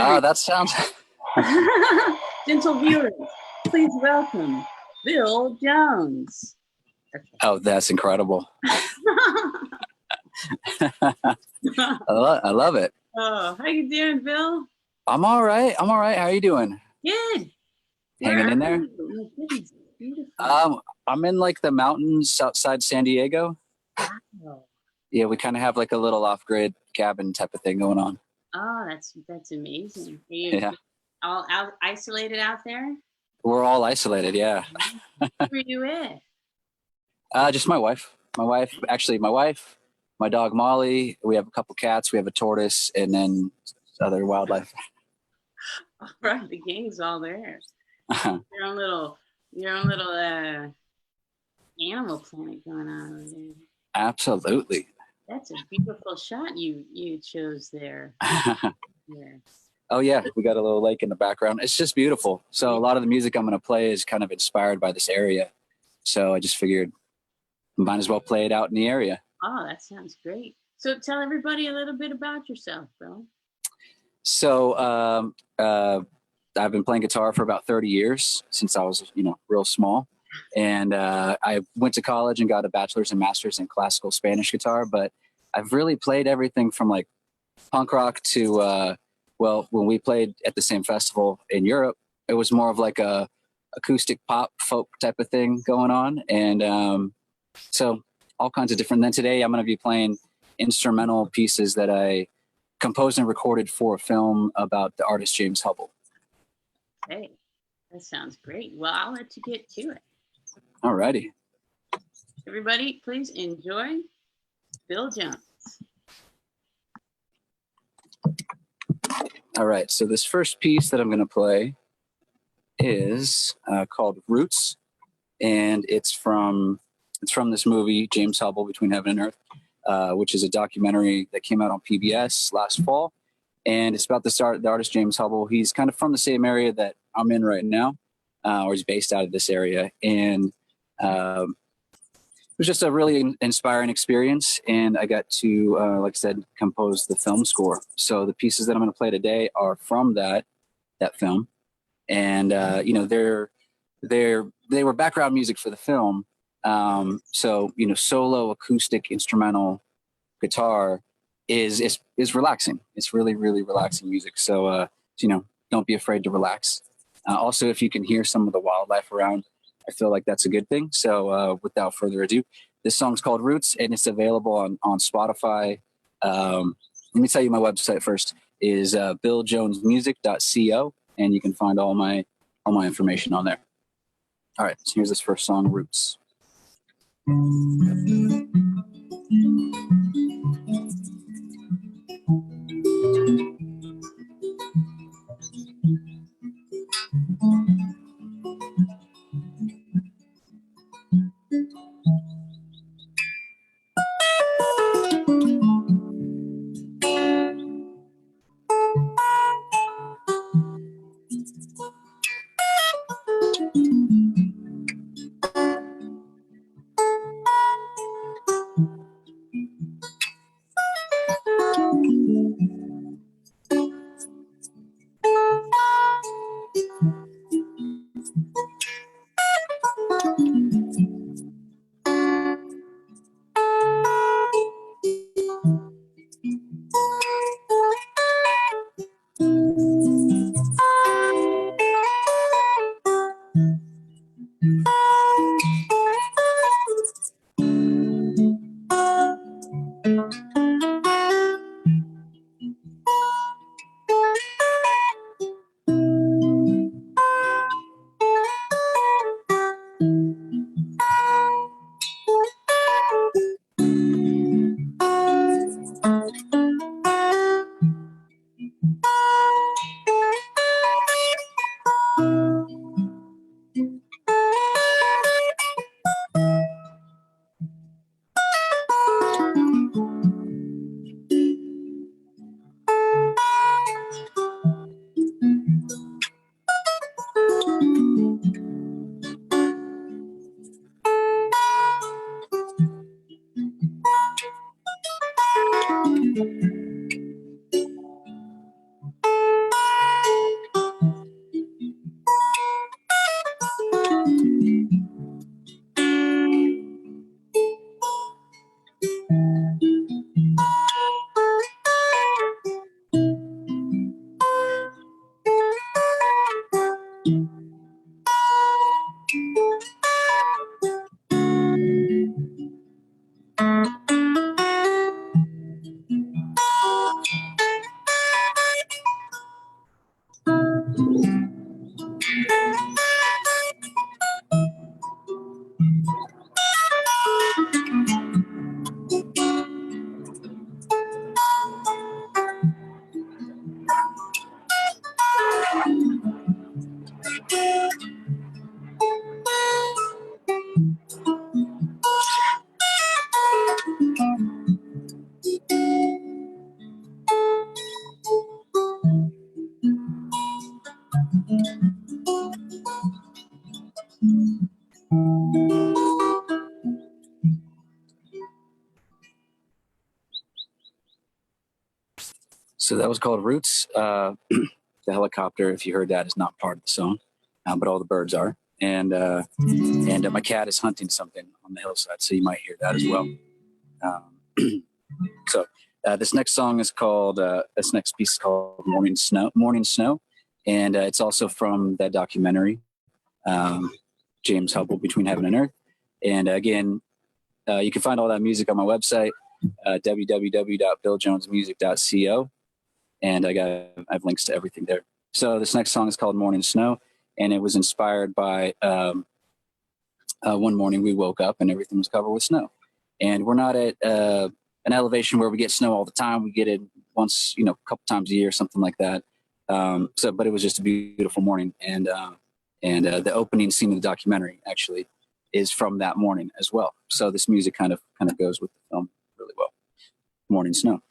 Oh, that sounds. Gentle viewers, please welcome Bill Jones. Okay. Oh, that's incredible. I love it. Oh, how you doing, Bill? I'm all right. I'm all right. How are you doing? Good. Hanging in there? Oh, my goodness, beautiful. I'm in like the mountains outside San Diego. Wow. Yeah, we kind of have like a little off-grid cabin type of thing going on. Oh, that's amazing. Are you all out isolated out there? We're all isolated, yeah. Who are you with? Just my wife. Actually, my dog Molly. We have a couple cats. We have a tortoise, and then other wildlife. All right, the gang's all there. Your own little Animal Planet going on over there. Absolutely. That's a beautiful shot you chose there. Yeah. Oh yeah, we got a little lake in the background. It's just beautiful. So a lot of the music I'm going to play is kind of inspired by this area. So I just figured might as well play it out in the area. Oh, that sounds great. So tell everybody a little bit about yourself, Bill. So I've been playing guitar for about 30 years since I was, real small. And I went to college and got a bachelor's and master's in classical Spanish guitar. But I've really played everything from like punk rock to, when we played at the same festival in Europe, it was more of like a acoustic pop folk type of thing going on. And so all kinds of different. Then today I'm going to be playing instrumental pieces that I composed and recorded for a film about the artist James Hubble. Hey, that sounds great. Well, I'll let you get to it. All righty. Everybody, please enjoy Bill Jones. All right. So this first piece that I'm going to play is called Roots, and it's from this movie James Hubble, Between Heaven and Earth, which is a documentary that came out on PBS last fall. And it's about the artist James Hubble. He's kind of from the same area that I'm in right now, or he's based out of this area. And it was just a really inspiring experience. And I got to, like I said, compose the film score. So the pieces that I'm going to play today are from that film. And, they were background music for the film. So, solo acoustic instrumental guitar is relaxing. It's really, really relaxing music. So, don't be afraid to relax. Also, if you can hear some of the wildlife around, I feel like that's a good thing. So without further ado, this song's called Roots, and it's available on Spotify. Let me tell you my website first is billjonesmusic.co, and you can find all my information on there. All right, so here's this first song, Roots. So that was called Roots. The helicopter, if you heard that, is not part of the song, but all the birds are. And my cat is hunting something on the hillside, so you might hear that as well. So this next song is called, this next piece is called Morning Snow. And it's also from that documentary, James Hubble, Between Heaven and Earth. And again, you can find all that music on my website, www.billjonesmusic.co. And I have links to everything there. So this next song is called Morning Snow, and it was inspired by one morning we woke up and everything was covered with snow. And we're not at an elevation where we get snow all the time. We get it once, a couple times a year, something like that. But it was just a beautiful morning. And the opening scene of the documentary actually is from that morning as well. So this music kind of goes with the film really well. Morning Snow.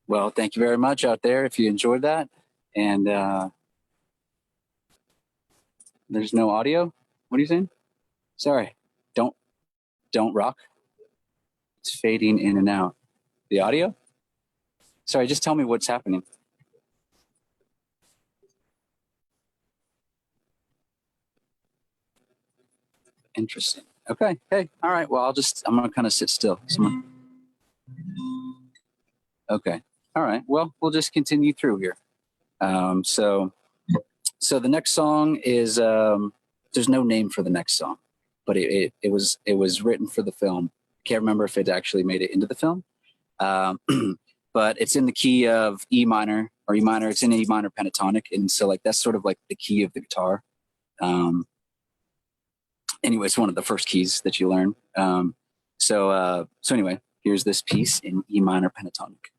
Well, thank you very much out there if you enjoyed that. And there's no audio. What are you saying? Sorry. Don't rock. It's fading in and out. The audio? Sorry, just tell me what's happening. Interesting. Okay. Hey. All right. Well, I'm gonna kind of sit still. Okay. All right. Well, we'll just continue through here. So the next song is there's no name for the next song, but it was written for the film. Can't remember if it actually made it into the film, but it's in the key of E minor or E minor. It's in E minor pentatonic, and so that's sort of like the key of the guitar. Anyway, it's one of the first keys that you learn. So anyway, here's this piece in E minor pentatonic.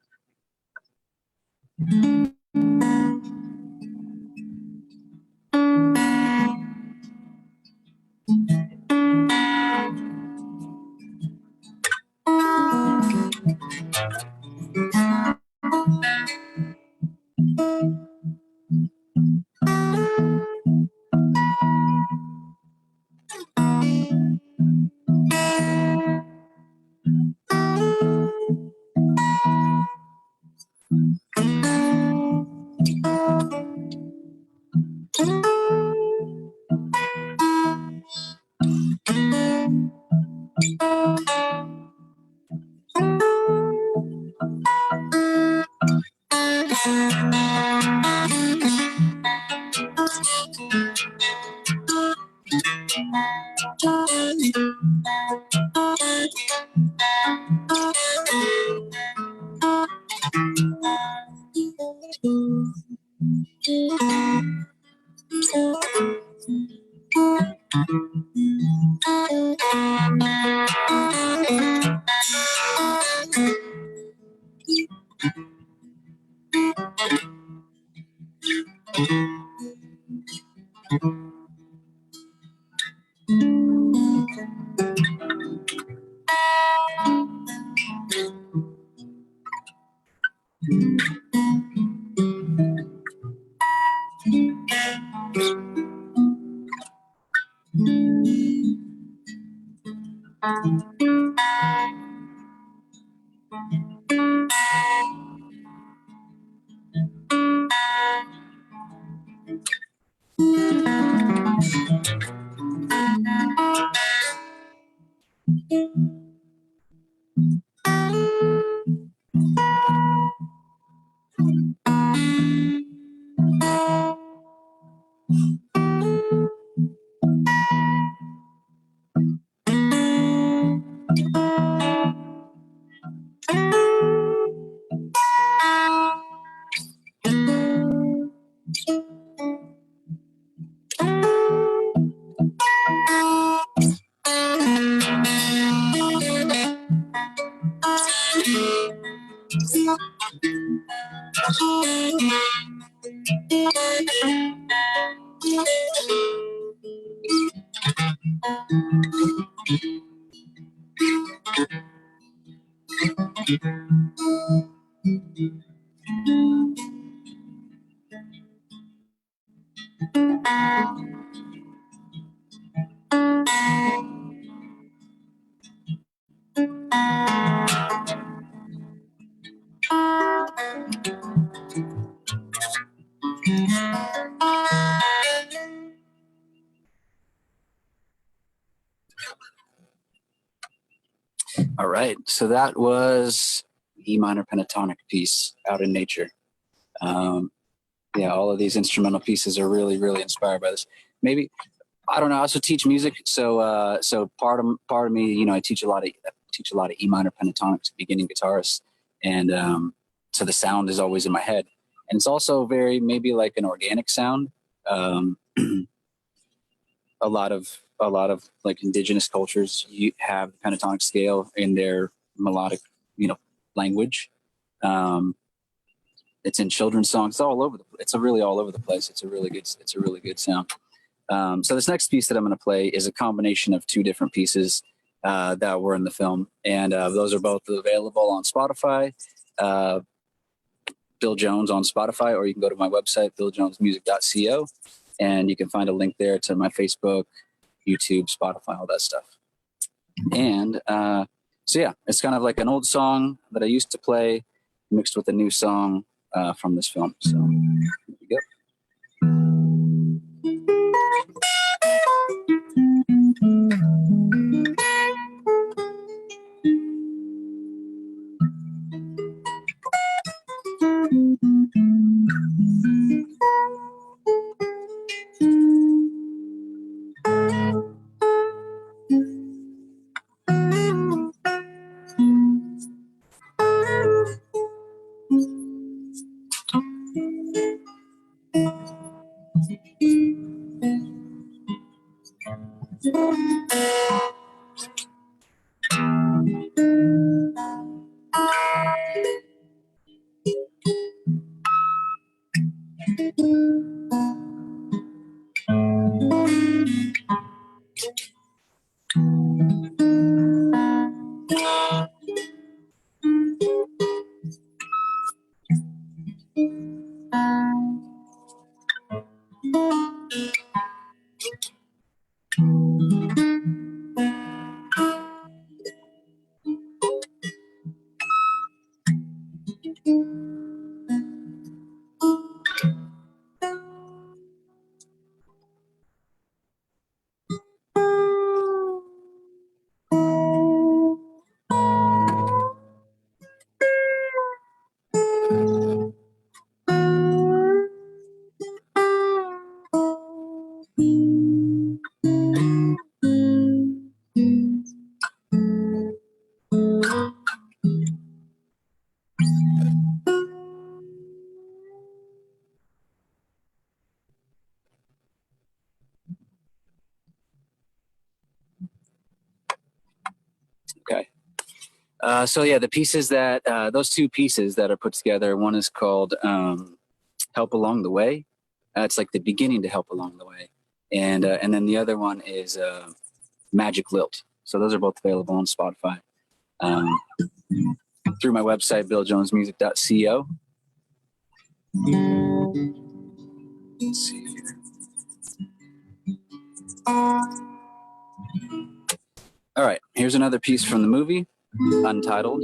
All right, so that was E minor pentatonic piece, Out in Nature. Yeah, all of these instrumental pieces are really, really inspired by this. Maybe, I don't know. I also teach music, so so part of me, you know, I teach a lot of E minor pentatonic to beginning guitarists, and so the sound is always in my head, and it's also very maybe like an organic sound. Um, a lot of like indigenous cultures you have the pentatonic scale in their melodic, you know, language. Um, it's in children's songs. It's all over it's a really all over the place. It's a really good sound. So this next piece that I'm going to play is a combination of two different pieces that were in the film, and those are both available on Spotify. Bill Jones on Spotify, or you can go to my website, billjonesmusic.co, and you can find a link there to my Facebook, YouTube, Spotify, all that stuff. And so yeah, it's kind of like an old song that I used to play mixed with a new song from this film. So here we go. So yeah, the pieces that those two pieces that are put together. One is called "Help Along the Way." It's like the beginning to "Help Along the Way," and then the other one is "Magic Lilt." So those are both available on Spotify through my website, billjonesmusic.co. Let's see here. All right, here's another piece from the movie, Untitled.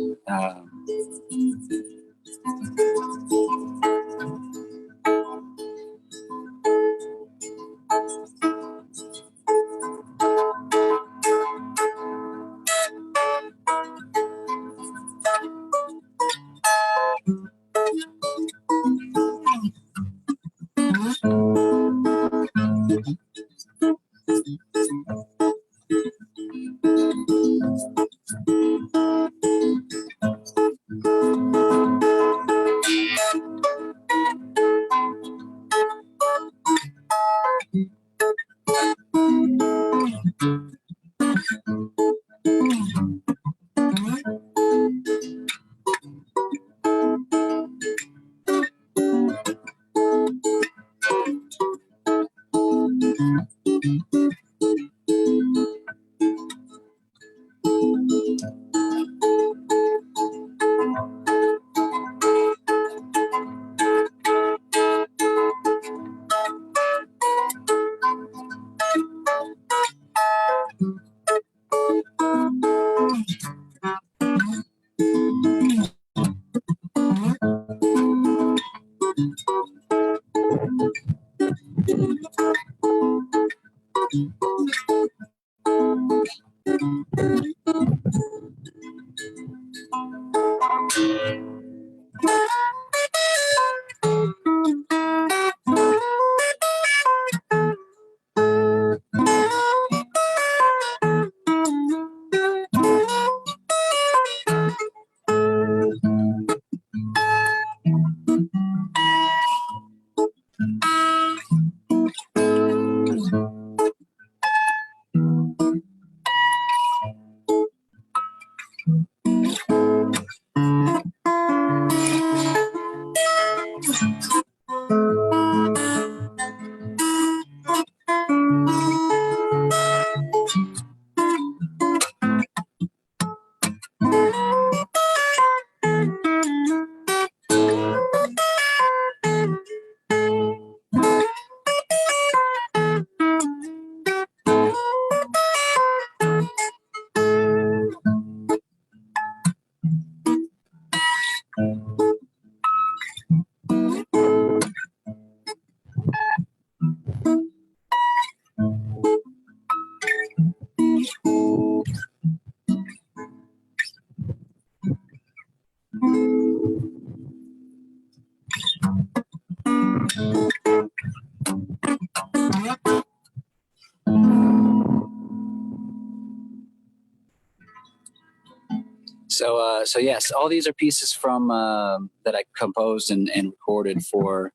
So yes, all these are pieces from that I composed and recorded for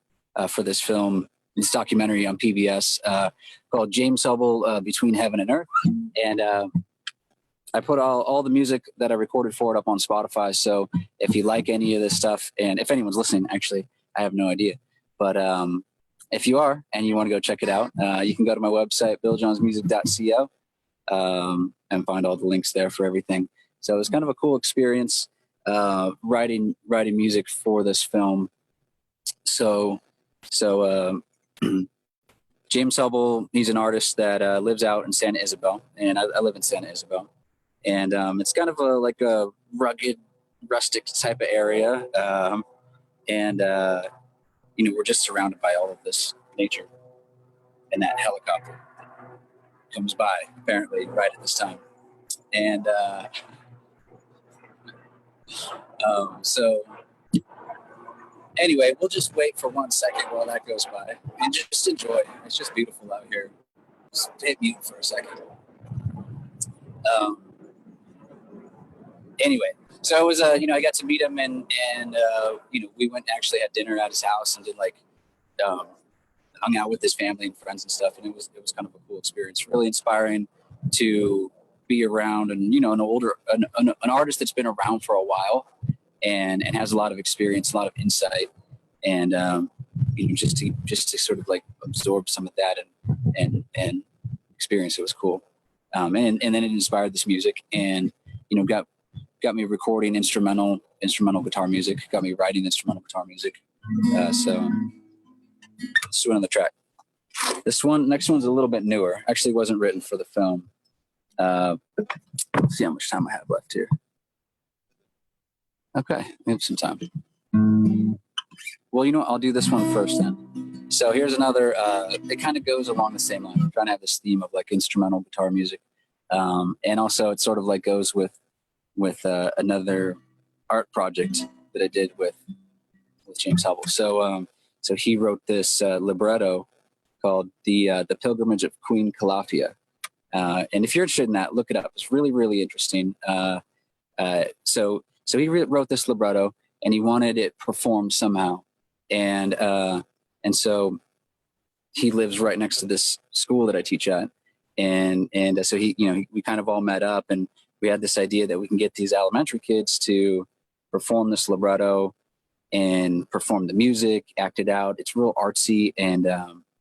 this film, this documentary on PBS called James Hubble Between Heaven and Earth, and I put all the music that I recorded for it up on Spotify. So if you like any of this stuff, and if anyone's listening, actually, I have no idea, but if you are and you want to go check it out, you can go to my website, billjonesmusic.co, and find all the links there for everything. So it was kind of a cool experience writing music for this film. So James Hubble, he's an artist that lives out in Santa Isabel, and I live in Santa Isabel, and it's kind of like a rugged, rustic type of area, and we're just surrounded by all of this nature, and that helicopter comes by apparently right at this time, and so anyway, we'll just wait for 1 second while that goes by and just enjoy it. It's just beautiful out here. Just hit mute for a second. Anyway, so it was, I got to meet him and we went and actually had dinner at his house and did hung out with his family and friends and stuff. And it was kind of a cool experience, really inspiring to be around, and an artist that's been around for a while, and has a lot of experience, a lot of insight, and just to sort of like absorb some of that and experience. It was cool, and then it inspired this music, and got me recording instrumental guitar music, got me writing instrumental guitar music. So let's do another track. Next one's a little bit newer. Actually, wasn't written for the film. Let's see how much time I have left here. Okay, we have some time. Well, I'll do this one first then. So here's another. It kind of goes along the same line. I'm trying to have this theme of like instrumental guitar music, and also it sort of like goes with another art project that I did with James Hubble. So he wrote this libretto called the Pilgrimage of Queen Calafia. And if you're interested in that, look it up. It's really, really interesting. So he wrote this libretto, and he wanted it performed somehow. And so he lives right next to this school that I teach at. And so we kind of all met up, and we had this idea that we can get these elementary kids to perform this libretto and perform the music, act it out. It's real artsy. And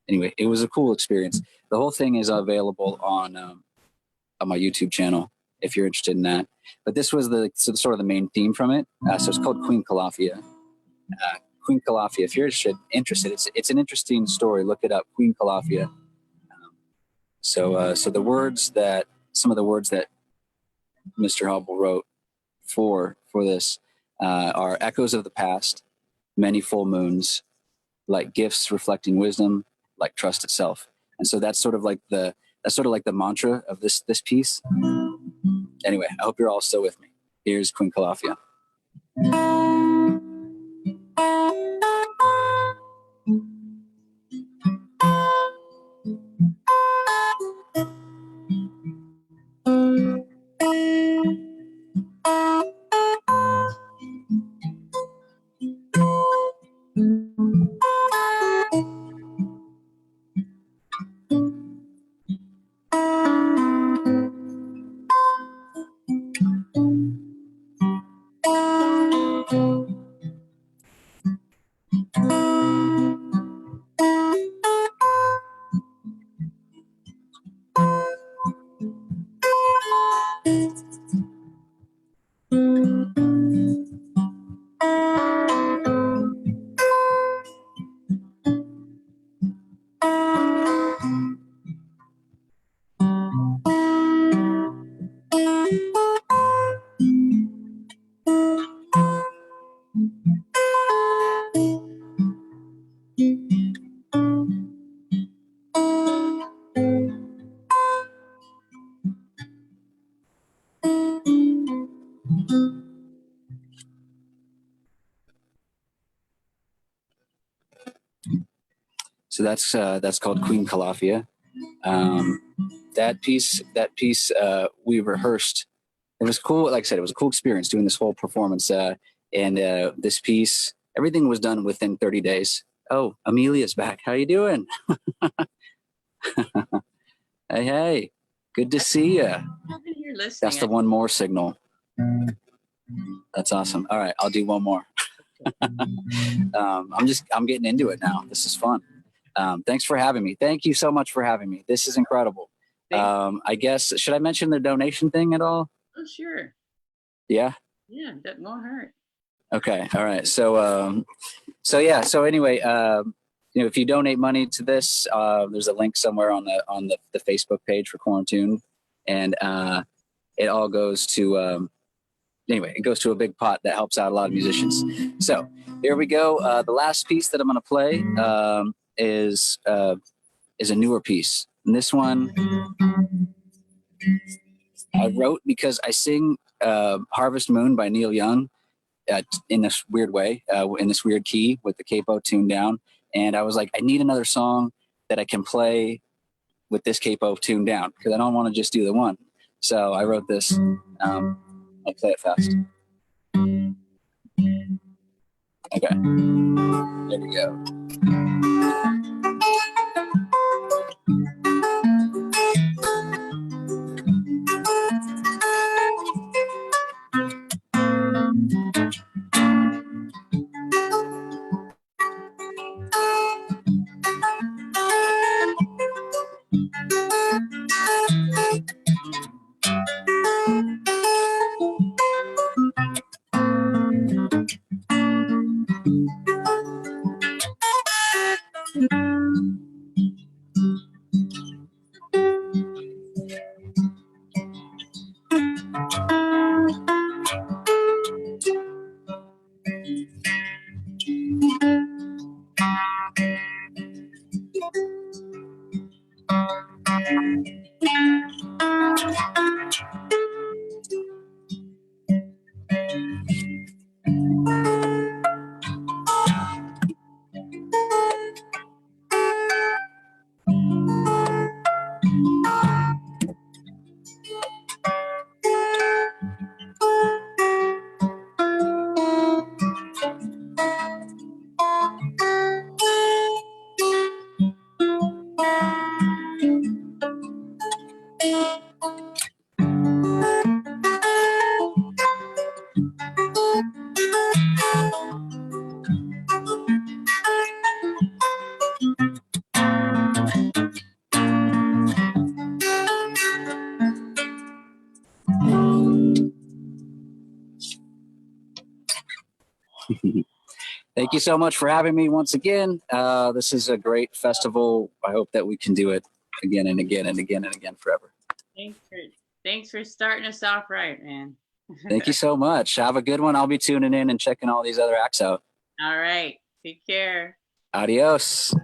anyway, it was a cool experience. The whole thing is available on my YouTube channel if you're interested in that. But this was sort of the main theme from it. So it's called Queen Calafia. Queen Calafia. If you're interested, it's an interesting story. Look it up, Queen Calafia. So some of the words that Mr. Hubble wrote for this are echoes of the past, many full moons, like gifts reflecting wisdom, like trust itself. And so that's sort of like the mantra of this piece. Anyway, I hope you're all still with me. Here's Queen Calafia. So that's called Queen Calafia. That piece we rehearsed. It was cool. Like I said, it was a cool experience doing this whole performance. And this piece, everything was done within 30 days. Oh, Amelia's back. How you doing? Hey, good to see you. That's the one more signal. That's awesome. All right, I'll do one more. I'm getting into it now. This is fun. Thanks for having me. Thank you so much for having me. This is incredible. I guess, should I mention the donation thing at all? Oh, sure. Yeah? Yeah, that won't hurt. Okay. All right. So anyway, if you donate money to this, there's a link somewhere on the Facebook page for Quarantuned, and it all goes to, it goes to a big pot that helps out a lot of musicians. So here we go. The last piece that I'm going to play is a newer piece. And this one I wrote because I sing Harvest Moon by Neil Young in this weird way, in this weird key with the capo tuned down. And I was like, I need another song that I can play with this capo tuned down because I don't want to just do the one. So I wrote this. I'll play it fast. Okay. There we go. Thank you so much for having me once again. This is a great festival. I hope that we can do it again and again and again and again forever. Thanks for starting us off right, man. Thank you so much. Have a good one. I'll be tuning in and checking all these other acts out. All right. Take care. Adios.